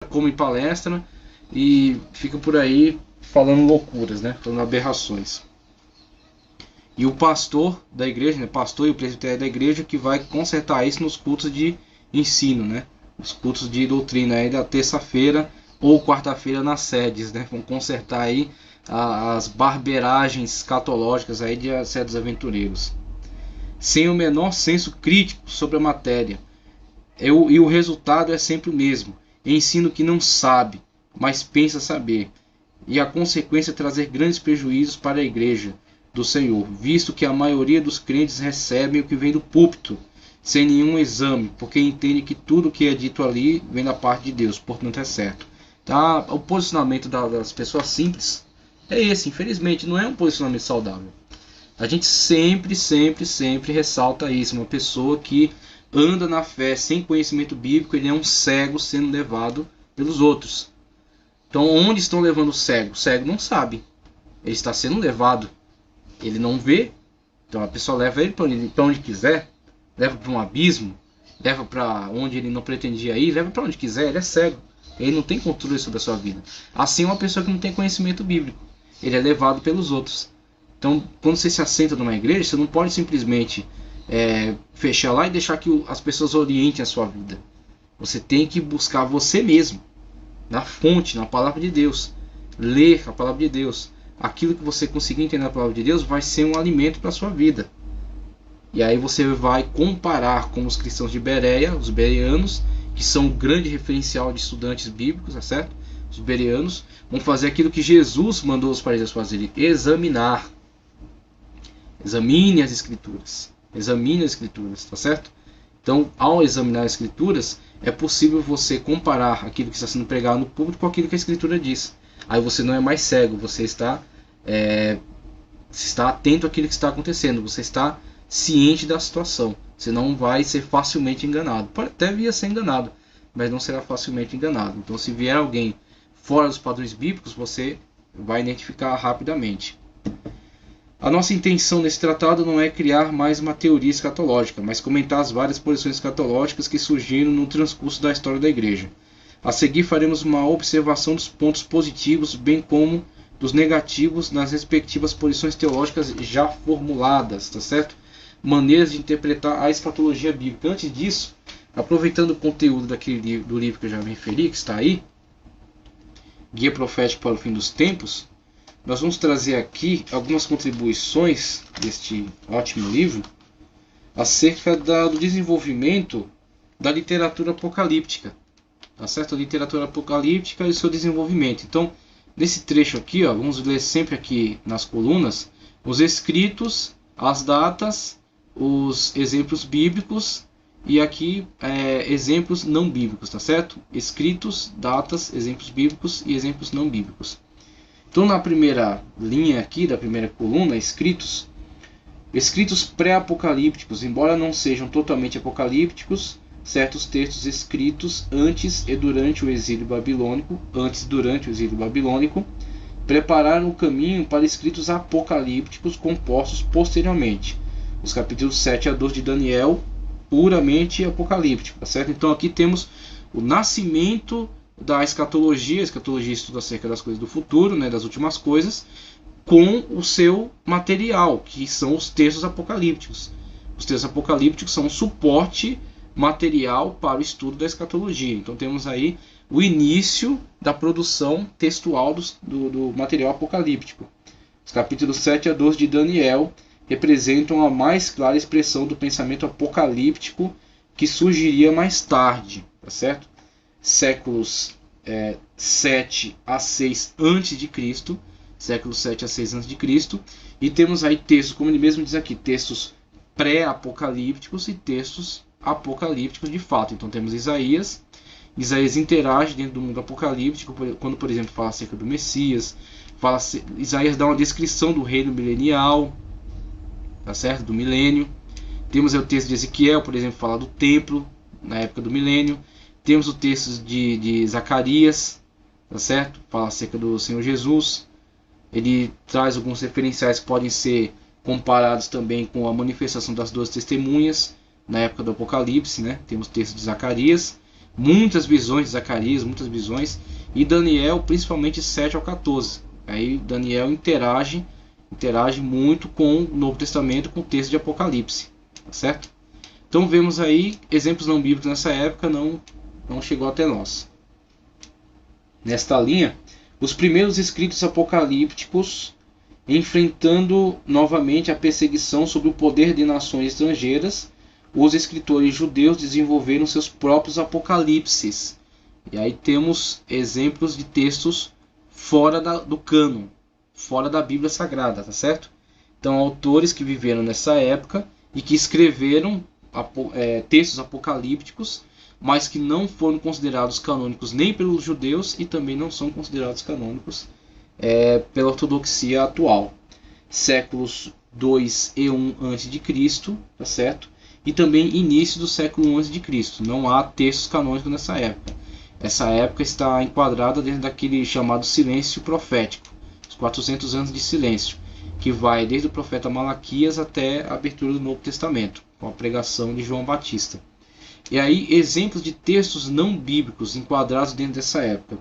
como em palestra e fica por aí falando loucuras, né? Falando aberrações. E o pastor da igreja, né? Pastor e o presbitério da igreja que vai consertar isso nos cultos de ensino, né? Os cultos de doutrina aí da terça-feira ou quarta-feira nas sedes, né? Vão consertar aí as barberagens escatológicas aí de certos aventureiros, sem o menor senso crítico sobre a matéria. E o resultado é sempre o mesmo: ensino que não sabe, mas pensa saber, e a consequência é trazer grandes prejuízos para a igreja do Senhor, visto que a maioria dos crentes recebem o que vem do púlpito, sem nenhum exame, porque entende que tudo que é dito ali vem da parte de Deus, portanto é certo. Tá? O posicionamento das pessoas simples é esse, infelizmente, não é um posicionamento saudável. A gente sempre ressalta isso. Uma pessoa que anda na fé sem conhecimento bíblico, ele é um cego sendo levado pelos outros. Então, onde estão levando o cego? O cego não sabe. Ele está sendo levado. Ele não vê. Então, a pessoa leva ele para onde quiser. Leva para um abismo. Leva para onde ele não pretendia ir. Leva para onde quiser. Ele é cego. Ele não tem controle sobre a sua vida. Assim, uma pessoa que não tem conhecimento bíblico. Ele é levado pelos outros. Então, quando você se assenta numa igreja, você não pode simplesmente fechar lá e deixar que as pessoas orientem a sua vida. Você tem que buscar você mesmo, na fonte, na palavra de Deus. Ler a palavra de Deus. Aquilo que você conseguir entender na palavra de Deus vai ser um alimento para a sua vida. E aí você vai comparar com os cristãos de Bereia, os bereanos, que são um grande referencial de estudantes bíblicos, tá certo? Os bereanos vão fazer aquilo que Jesus mandou os fariseus fazerem: examinar. Examine as escrituras. Examine as escrituras, tá certo? Então, ao examinar as escrituras, é possível você comparar aquilo que está sendo pregado no púlpito com aquilo que a escritura diz. Aí você não é mais cego, você está atento àquilo que está acontecendo, você está ciente da situação. Você não vai ser facilmente enganado. Pode até vir a ser enganado, mas não será facilmente enganado. Então, se vier alguém fora dos padrões bíblicos, você vai identificar rapidamente. A nossa intenção nesse tratado não é criar mais uma teoria escatológica, mas comentar as várias posições escatológicas que surgiram no transcurso da história da Igreja. A seguir faremos uma observação dos pontos positivos, bem como dos negativos nas respectivas posições teológicas já formuladas, tá certo? Maneiras de interpretar a escatologia bíblica. Antes disso, aproveitando o conteúdo do livro que eu já me referi, que está aí, Guia Profético para o Fim dos Tempos, nós vamos trazer aqui algumas contribuições deste ótimo livro acerca do desenvolvimento da literatura apocalíptica, tá certo? A literatura apocalíptica e o seu desenvolvimento. Então, nesse trecho aqui, vamos ler sempre aqui nas colunas os escritos, as datas, os exemplos bíblicos e aqui exemplos não bíblicos, tá certo? Escritos, datas, exemplos bíblicos e exemplos não bíblicos. Então, na primeira linha aqui, da primeira coluna, escritos pré-apocalípticos, embora não sejam totalmente apocalípticos, certos textos escritos antes e durante o exílio babilônico, prepararam o caminho para escritos apocalípticos compostos posteriormente. Os capítulos 7 a 12 de Daniel, puramente apocalíptico, tá certo? Então aqui temos o nascimento da escatologia. A escatologia estuda acerca das coisas do futuro, né, das últimas coisas, com o seu material, que são os textos apocalípticos. Os textos apocalípticos são um suporte material para o estudo da escatologia. Então temos aí o início da produção textual do material apocalíptico. Os capítulos 7 a 12 de Daniel representam a mais clara expressão do pensamento apocalíptico que surgiria mais tarde, tá certo? Séculos 7 a 6 a.C., séculos 7 a 6 a.C., e temos aí textos, como ele mesmo diz aqui, textos pré-apocalípticos e textos apocalípticos de fato. Então temos Isaías interage dentro do mundo apocalíptico, quando, por exemplo, fala acerca do Messias, Isaías dá uma descrição do reino milenial, tá certo? Do milênio. Temos o texto de Ezequiel, por exemplo, fala do templo na época do milênio. Temos o texto de Zacarias, tá certo? Fala acerca do Senhor Jesus. Ele traz alguns referenciais que podem ser comparados também com a manifestação das 12 testemunhas na época do Apocalipse, né? Temos o texto de Zacarias. muitas visões de Zacarias, muitas visões, e Daniel, principalmente 7 ao 14. Aí Daniel interage muito com o Novo Testamento, com o texto de Apocalipse, tá certo? Então vemos aí exemplos não bíblicos nessa época, não chegou até nós. Nesta linha, os primeiros escritos apocalípticos, enfrentando novamente a perseguição sobre o poder de nações estrangeiras, os escritores judeus desenvolveram seus próprios apocalipses. E aí temos exemplos de textos fora do cânon, fora da Bíblia Sagrada, tá certo? Então, autores que viveram nessa época e que escreveram textos apocalípticos, mas que não foram considerados canônicos nem pelos judeus e também não são considerados canônicos pela ortodoxia atual. Séculos 2 e 1 a.C., tá certo? E também início do século 1 a.C. Não há textos canônicos nessa época. Essa época está enquadrada dentro daquele chamado silêncio profético, os 400 anos de silêncio, que vai desde o profeta Malaquias até a abertura do Novo Testamento, com a pregação de João Batista. E aí, exemplos de textos não bíblicos enquadrados dentro dessa época: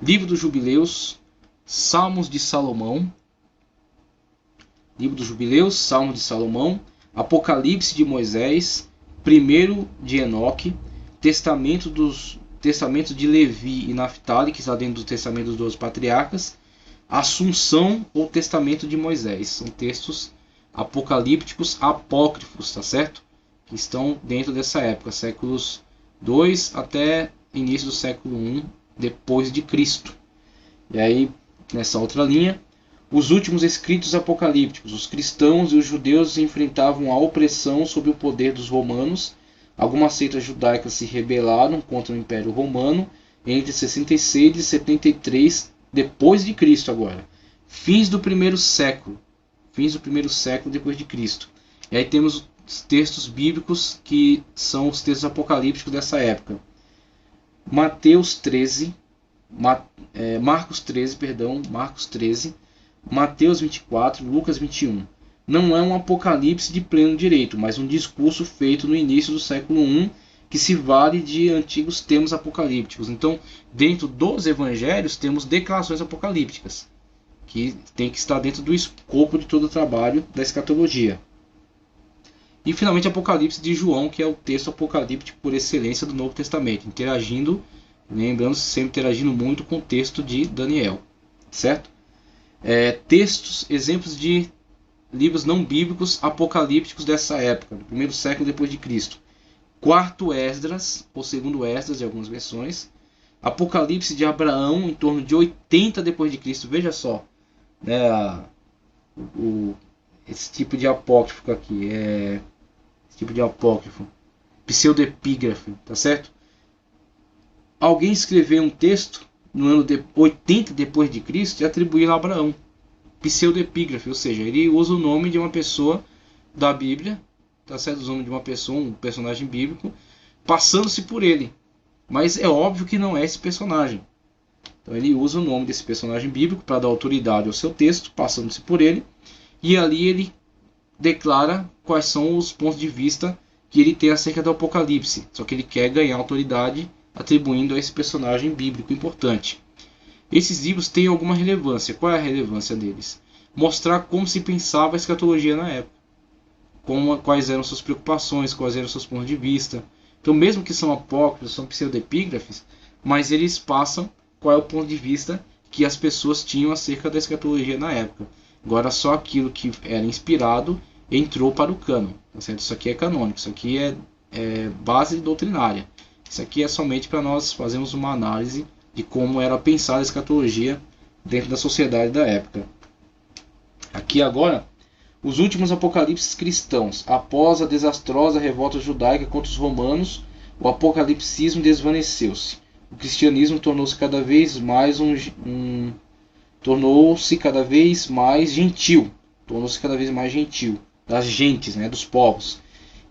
Livro dos Jubileus, Salmos de Salomão, Apocalipse de Moisés, primeiro de Enoque, Testamento de Levi e Naftali, que está dentro do Testamento dos 12 Patriarcas, Assunção ou Testamento de Moisés. São textos apocalípticos apócrifos, tá certo? Que estão dentro dessa época, séculos 2 até início do século 1 depois de Cristo. E aí, nessa outra linha, os últimos escritos apocalípticos. Os cristãos e os judeus enfrentavam a opressão sob o poder dos romanos. Algumas seitas judaicas se rebelaram contra o Império Romano entre 66 e 73 depois de Cristo agora. Fins do primeiro século depois de Cristo. E aí temos os textos bíblicos que são os textos apocalípticos dessa época. Marcos 13, Mateus 24, Lucas 21. Não é um apocalipse de pleno direito, mas um discurso feito no início do século I que se vale de antigos temas apocalípticos. Então, dentro dos evangelhos, temos declarações apocalípticas, que tem que estar dentro do escopo de todo o trabalho da escatologia. E, finalmente, Apocalipse de João, que é o texto apocalíptico por excelência do Novo Testamento, lembrando sempre interagindo muito com o texto de Daniel, certo? Exemplos de livros não bíblicos apocalípticos dessa época, do primeiro século depois de Cristo. Quarto Esdras, ou segundo Esdras, em algumas versões. Apocalipse de Abraão, em torno de 80 depois de Cristo. Veja só, né, esse tipo de apócrifo aqui, pseudepígrafe, tá certo? Alguém escreveu um texto no ano 80 depois de Cristo e atribuiu a Abraão. Pseudepígrafe, ou seja, ele usa o nome de uma pessoa da Bíblia, tá certo? O nome de uma pessoa, um personagem bíblico, passando-se por ele. Mas é óbvio que não é esse personagem. Então ele usa o nome desse personagem bíblico para dar autoridade ao seu texto, passando-se por ele, e ali ele declara quais são os pontos de vista que ele tem acerca do Apocalipse. Só que ele quer ganhar autoridade atribuindo a esse personagem bíblico importante. Esses livros têm alguma relevância. Qual é a relevância deles? Mostrar como se pensava a escatologia na época. Quais eram suas preocupações, quais eram seus pontos de vista. Então, mesmo que são apócrifos, são pseudepígrafes, mas eles passam qual é o ponto de vista que as pessoas tinham acerca da escatologia na época. Agora, só aquilo que era inspirado entrou para o cânon. Tá certo? Isso aqui é canônico, isso aqui é base doutrinária. Isso aqui é somente para nós fazermos uma análise de como era pensada a escatologia dentro da sociedade da época. Aqui agora, os últimos apocalipses cristãos. Após a desastrosa revolta judaica contra os romanos, o apocalipsismo desvaneceu-se. O cristianismo tornou-se cada vez mais gentil. Das gentes, né, dos povos.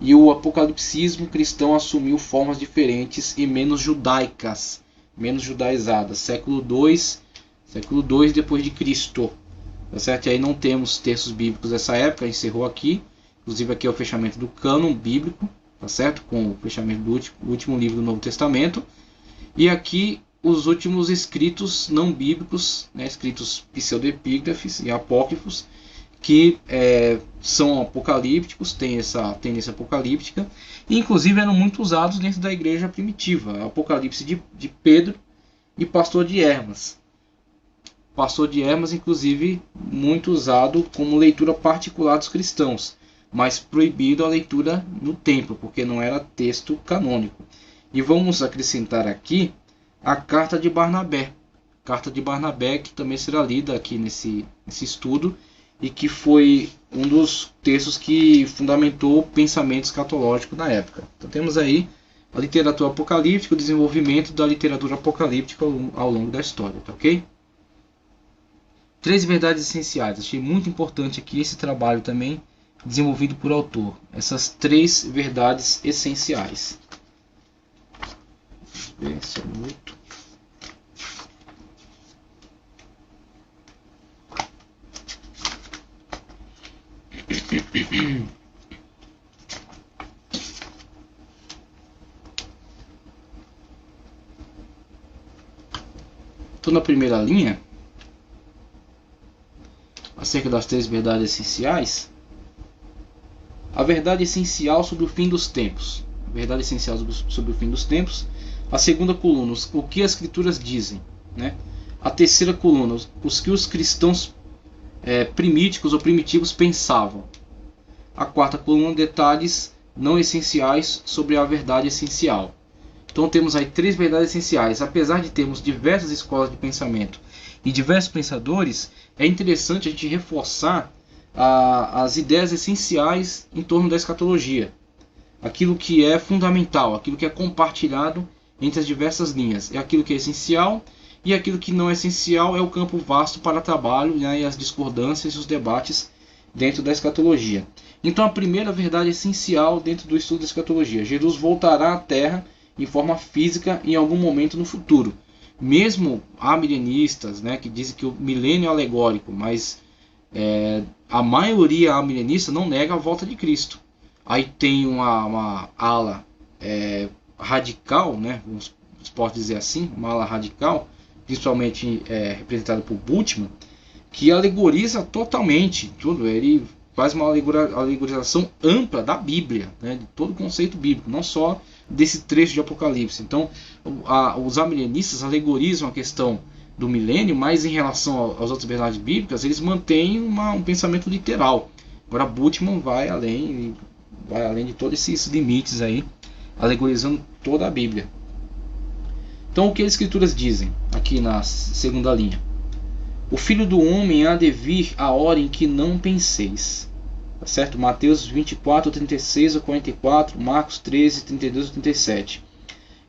E o apocalipsismo cristão assumiu formas diferentes e menos judaicas, menos judaizadas. Século II depois de Cristo. Tá certo? E aí não temos textos bíblicos dessa época, encerrou aqui. Inclusive aqui é o fechamento do cânon bíblico, tá certo? Com o fechamento do último livro do Novo Testamento. E aqui os últimos escritos não bíblicos, né, escritos pseudoepígrafes e apócrifos, que são apocalípticos, têm essa tendência apocalíptica, e inclusive eram muito usados dentro da igreja primitiva. Apocalipse de Pedro e Pastor de Hermas. Pastor de Hermas, inclusive, muito usado como leitura particular dos cristãos, mas proibido a leitura no templo, porque não era texto canônico. E vamos acrescentar aqui a Carta de Barnabé. Carta de Barnabé, que também será lida aqui nesse estudo, e que foi um dos textos que fundamentou o pensamento escatológico na época. Então temos aí a literatura apocalíptica, o desenvolvimento da literatura apocalíptica ao longo da história, tá ok? 3 verdades essenciais. Achei muito importante aqui esse trabalho também desenvolvido por autor. Essas 3 verdades essenciais. Deixa eu ver se é muito. Estou na primeira linha, acerca das 3 verdades essenciais. A verdade essencial sobre o fim dos tempos. A verdade essencial sobre o fim dos tempos. A segunda coluna, o que as escrituras dizem, né? A terceira coluna, os que os cristãos primíticos ou primitivos pensavam. A quarta coluna, detalhes não essenciais sobre a verdade essencial. Então temos aí 3 verdades essenciais. Apesar de termos diversas escolas de pensamento e diversos pensadores, é interessante a gente reforçar as ideias essenciais em torno da escatologia. Aquilo que é fundamental, aquilo que é compartilhado entre as diversas linhas. É aquilo que é essencial, e aquilo que não é essencial é o campo vasto para trabalho, né, e as discordâncias e os debates dentro da escatologia. Então a primeira verdade essencial dentro do estudo da escatologia: Jesus voltará à Terra em forma física em algum momento no futuro. Mesmo há milenistas, né, que dizem que o milênio é alegórico, mas a maioria milenista não nega a volta de Cristo. Aí tem uma ala radical, né, se pode dizer assim, uma ala radical, principalmente representada por Bultmann, que alegoriza totalmente tudo. Ele faz uma alegorização ampla da Bíblia, né, de todo o conceito bíblico, não só desse trecho de Apocalipse. Então, os amilenistas alegorizam a questão do milênio, mas em relação às outras verdades bíblicas, eles mantêm um pensamento literal. Agora, Bultmann vai além de todos esses limites aí, alegorizando toda a Bíblia. Então, o que as Escrituras dizem aqui na segunda linha? O Filho do Homem há de vir a hora em que não penseis. Tá certo? Mateus 24, 36 a 44, Marcos 13, 32 a 37.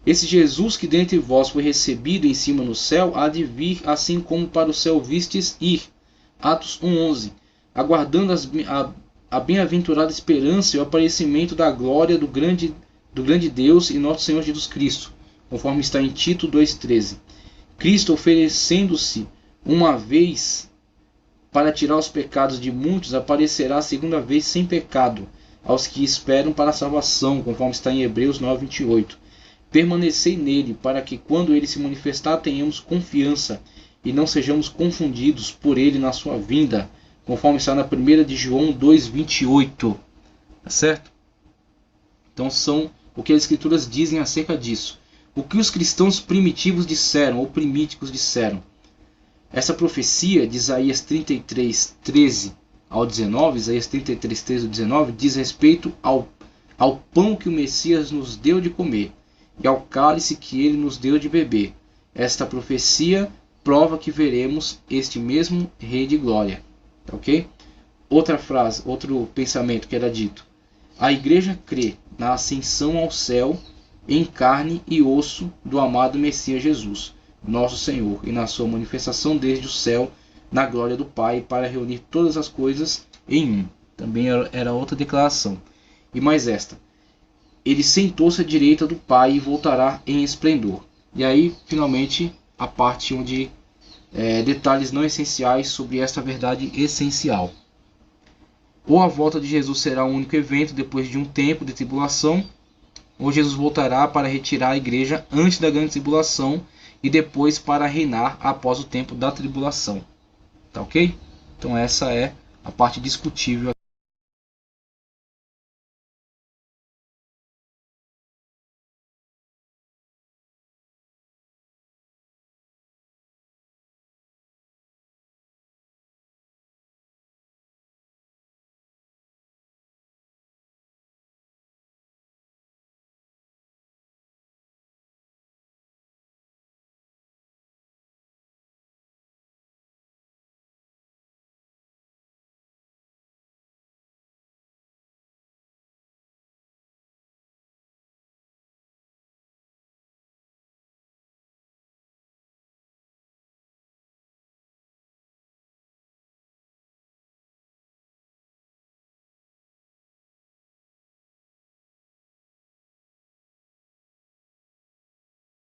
Esse Jesus que dentre vós foi recebido em cima no céu, há de vir assim como para o céu vistes ir. Atos 1:11. Aguardando a bem-aventurada esperança e o aparecimento da glória do grande Deus e nosso Senhor Jesus Cristo, conforme está em Tito 2:13. Cristo, oferecendo-se uma vez para tirar os pecados de muitos, aparecerá a segunda vez sem pecado aos que esperam para a salvação, conforme está em Hebreus 9:28. Permanecei nele, para que quando ele se manifestar tenhamos confiança e não sejamos confundidos por ele na sua vinda, conforme está na 1 de João 2:28. Tá certo? Então são o que as Escrituras dizem acerca disso. O que os cristãos primitivos disseram, ou primíticos disseram. Essa profecia de Isaías 33, 13 ao 19, Isaías 33, 13 ao 19, diz respeito ao pão que o Messias nos deu de comer e ao cálice que ele nos deu de beber. Esta profecia prova que veremos este mesmo Rei de Glória. Ok? Outra frase, outro pensamento que era dito. A igreja crê na ascensão ao céu em carne e osso do amado Messias Jesus, nosso Senhor, e na sua manifestação desde o céu, na glória do Pai, para reunir todas as coisas em um. Também era outra declaração. E mais esta. Ele sentou-se à direita do Pai e voltará em esplendor. E aí, finalmente, a parte onde detalhes não essenciais sobre esta verdade essencial. Ou a volta de Jesus será um único evento depois de um tempo de tribulação, ou Jesus voltará para retirar a igreja antes da grande tribulação e depois para reinar após o tempo da tribulação. Tá ok? Então essa é a parte discutível